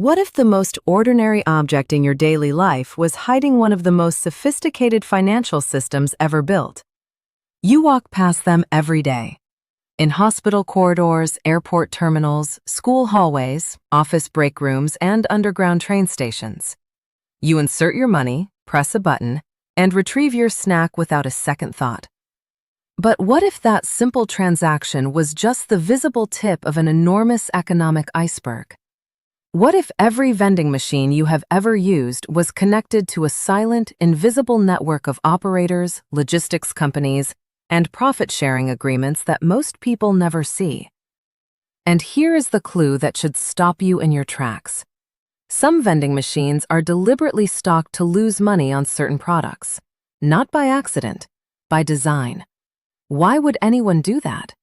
What if the most ordinary object in your daily life was hiding one of the most sophisticated financial systems ever built? You walk past them every day. In hospital corridors, airport terminals, school hallways, office break rooms, and underground train stations. You insert your money, press a button, and retrieve your snack without a second thought. But what if that simple transaction was just the visible tip of an enormous economic iceberg? What if every vending machine you have ever used was connected to a silent, invisible network of operators, logistics companies, and profit-sharing agreements that most people never see? And here is the clue that should stop you in your tracks. Some vending machines are deliberately stocked to lose money on certain products, not by accident, by design. Why would anyone do that?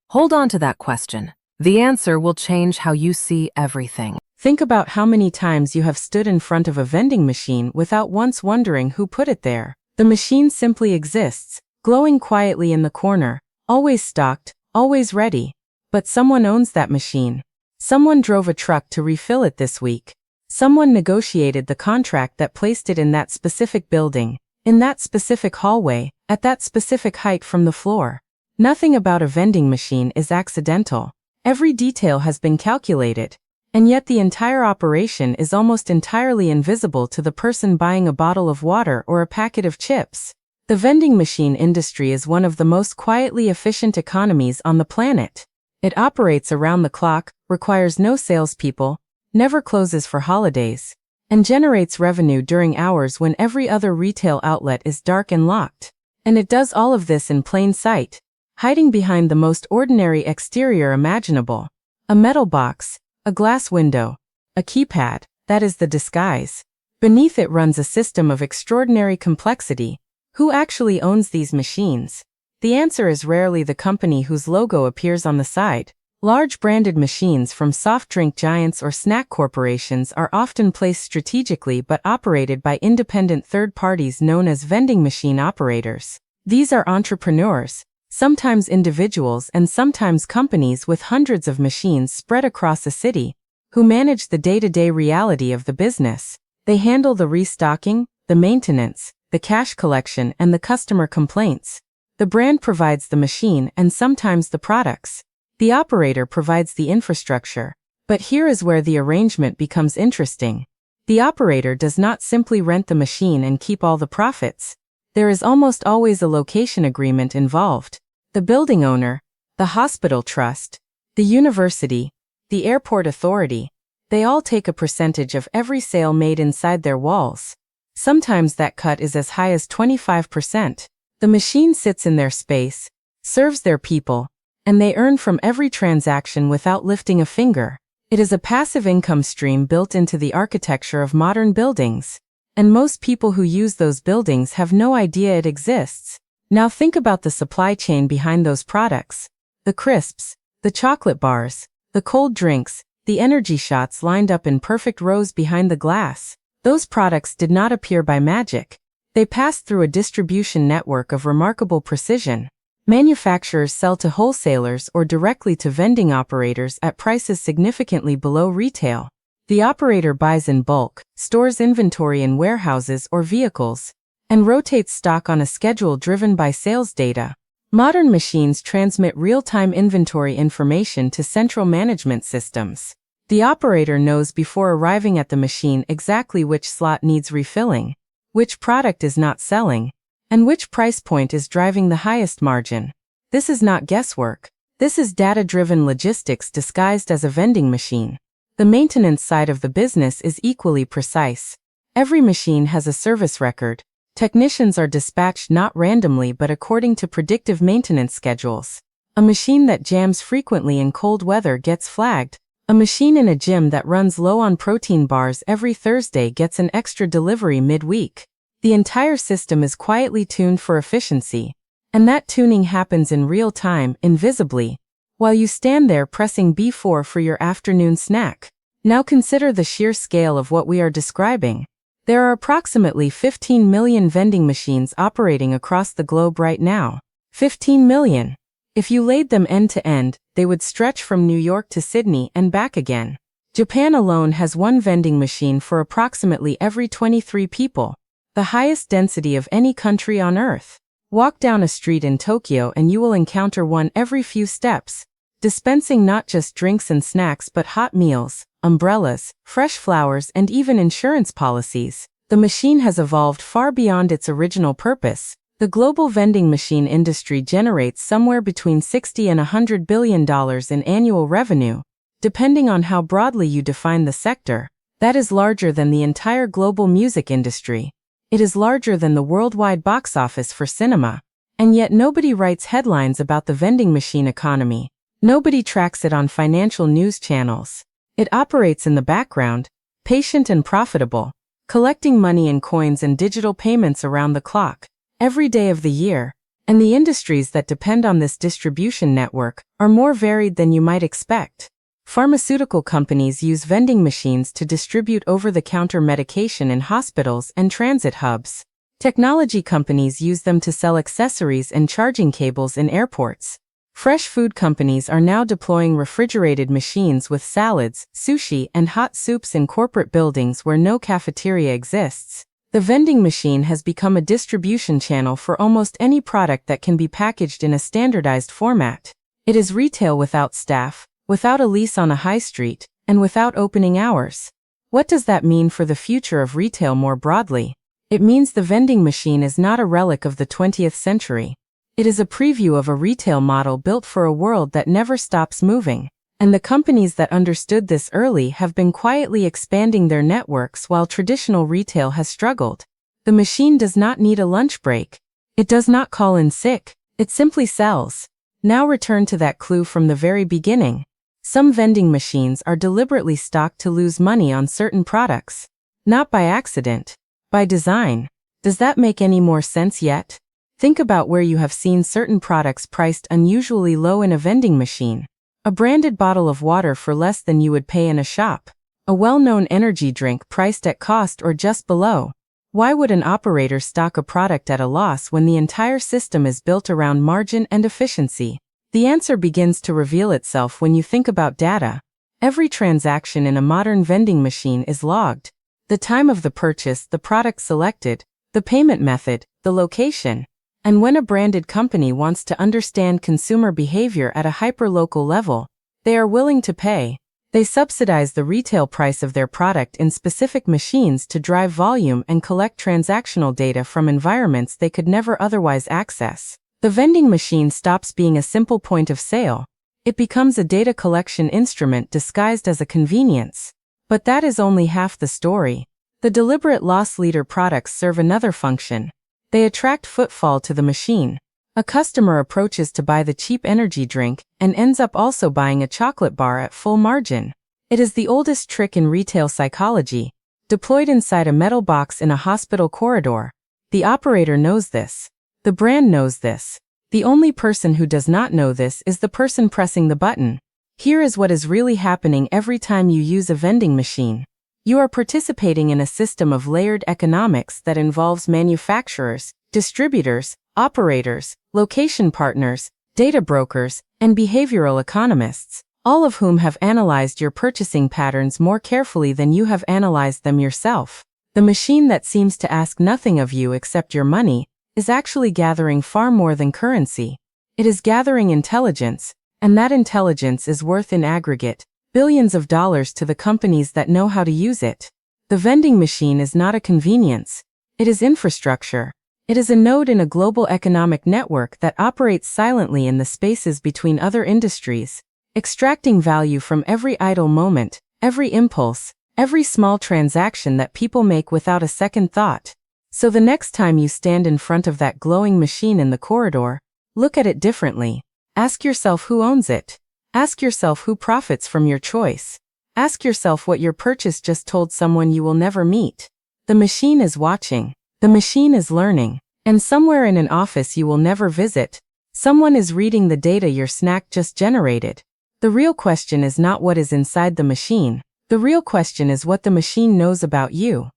Hold on to that question. The answer will change how you see everything. Think about how many times you have stood in front of a vending machine without once wondering who put it there. The machine simply exists, glowing quietly in the corner, always stocked, always ready. But someone owns that machine. Someone drove a truck to refill it this week. Someone negotiated the contract that placed it in that specific building, in that specific hallway, at that specific height from the floor. Nothing about a vending machine is accidental. Every detail has been calculated. And yet the entire operation is almost entirely invisible to the person buying a bottle of water or a packet of chips. The vending machine industry is one of the most quietly efficient economies on the planet. It operates around the clock, requires no salespeople, never closes for holidays, and generates revenue during hours when every other retail outlet is dark and locked. And it does all of this in plain sight, hiding behind the most ordinary exterior imaginable. A metal box, a glass window, a keypad, that is the disguise. Beneath it runs a system of extraordinary complexity. Who actually owns these machines? The answer is rarely the company whose logo appears on the side. Large branded machines from soft drink giants or snack corporations are often placed strategically but operated by independent third parties known as vending machine operators. These are entrepreneurs, sometimes individuals and sometimes companies with hundreds of machines spread across a city, who manage the day-to-day reality of the business. They handle the restocking, the maintenance, the cash collection, and the customer complaints. The brand provides the machine and sometimes the products. The operator provides the infrastructure. But here is where the arrangement becomes interesting. The operator does not simply rent the machine and keep all the profits. There is almost always a location agreement involved. The building owner, the hospital trust, the university, the airport authority, they all take a percentage of every sale made inside their walls. Sometimes that cut is as high as 25%. The machine sits in their space, serves their people, and they earn from every transaction without lifting a finger. It is a passive income stream built into the architecture of modern buildings. And most people who use those buildings have no idea it exists. Now think about the supply chain behind those products. The crisps, the chocolate bars, the cold drinks, the energy shots lined up in perfect rows behind the glass. Those products did not appear by magic. They passed through a distribution network of remarkable precision. Manufacturers sell to wholesalers or directly to vending operators at prices significantly below retail. The operator buys in bulk, stores inventory in warehouses or vehicles, and rotates stock on a schedule driven by sales data. Modern machines transmit real-time inventory information to central management systems. The operator knows before arriving at the machine exactly which slot needs refilling, which product is not selling, and which price point is driving the highest margin. This is not guesswork. This is data-driven logistics disguised as a vending machine. The maintenance side of the business is equally precise. Every machine has a service record. Technicians are dispatched not randomly but according to predictive maintenance schedules. A machine that jams frequently in cold weather gets flagged. A machine in a gym that runs low on protein bars every Thursday gets an extra delivery mid-week. The entire system is quietly tuned for efficiency, and that tuning happens in real time, invisibly, while you stand there pressing B4 for your afternoon snack. Now consider the sheer scale of what we are describing. There are approximately 15 million vending machines operating across the globe right now. 15 million. If you laid them end to end, they would stretch from New York to Sydney and back again. Japan alone has one vending machine for approximately every 23 people, the highest density of any country on Earth. Walk down a street in Tokyo and you will encounter one every few steps, dispensing not just drinks and snacks but hot meals, umbrellas, fresh flowers, and even insurance policies. The machine has evolved far beyond its original purpose. The global vending machine industry generates somewhere between $60 and $100 billion in annual revenue, depending on how broadly you define the sector. That is larger than the entire global music industry. It is larger than the worldwide box office for cinema. And yet nobody writes headlines about the vending machine economy. Nobody tracks it on financial news channels. It operates in the background, patient and profitable, collecting money in coins and digital payments around the clock, every day of the year. And the industries that depend on this distribution network are more varied than you might expect. Pharmaceutical companies use vending machines to distribute over-the-counter medication in hospitals and transit hubs. Technology companies use them to sell accessories and charging cables in airports. Fresh food companies are now deploying refrigerated machines with salads, sushi, and hot soups in corporate buildings where no cafeteria exists. The vending machine has become a distribution channel for almost any product that can be packaged in a standardized format. It is retail without staff, without a lease on a high street, and without opening hours. What does that mean for the future of retail more broadly? It means the vending machine is not a relic of the 20th century. It is a preview of a retail model built for a world that never stops moving. And the companies that understood this early have been quietly expanding their networks while traditional retail has struggled. The machine does not need a lunch break. It does not call in sick. It simply sells. Now return to that clue from the very beginning. Some vending machines are deliberately stocked to lose money on certain products. Not by accident, by design. Does that make any more sense yet? Think about where you have seen certain products priced unusually low in a vending machine. A branded bottle of water for less than you would pay in a shop. A well-known energy drink priced at cost or just below. Why would an operator stock a product at a loss when the entire system is built around margin and efficiency? The answer begins to reveal itself when you think about data. Every transaction in a modern vending machine is logged. The time of the purchase, the product selected, the payment method, the location. And when a branded company wants to understand consumer behavior at a hyperlocal level, they are willing to pay. They subsidize the retail price of their product in specific machines to drive volume and collect transactional data from environments they could never otherwise access. The vending machine stops being a simple point of sale. It becomes a data collection instrument disguised as a convenience. But that is only half the story. The deliberate loss leader products serve another function. They attract footfall to the machine. A customer approaches to buy the cheap energy drink and ends up also buying a chocolate bar at full margin. It is the oldest trick in retail psychology, deployed inside a metal box in a hospital corridor. The operator knows this. The brand knows this. The only person who does not know this is the person pressing the button. Here is what is really happening every time you use a vending machine. You are participating in a system of layered economics that involves manufacturers, distributors, operators, location partners, data brokers, and behavioral economists, all of whom have analyzed your purchasing patterns more carefully than you have analyzed them yourself. The machine that seems to ask nothing of you except your money is actually gathering far more than currency. It is gathering intelligence, and that intelligence is worth in aggregate billions of dollars to the companies that know how to use it. The vending machine is not a convenience. It is infrastructure. It is a node in a global economic network that operates silently in the spaces between other industries, extracting value from every idle moment, every impulse, every small transaction that people make without a second thought. So the next time you stand in front of that glowing machine in the corridor, look at it differently. Ask yourself who owns it. Ask yourself who profits from your choice. Ask yourself what your purchase just told someone you will never meet. The machine is watching. The machine is learning. And somewhere in an office you will never visit, someone is reading the data your snack just generated. The real question is not what is inside the machine. The real question is what the machine knows about you.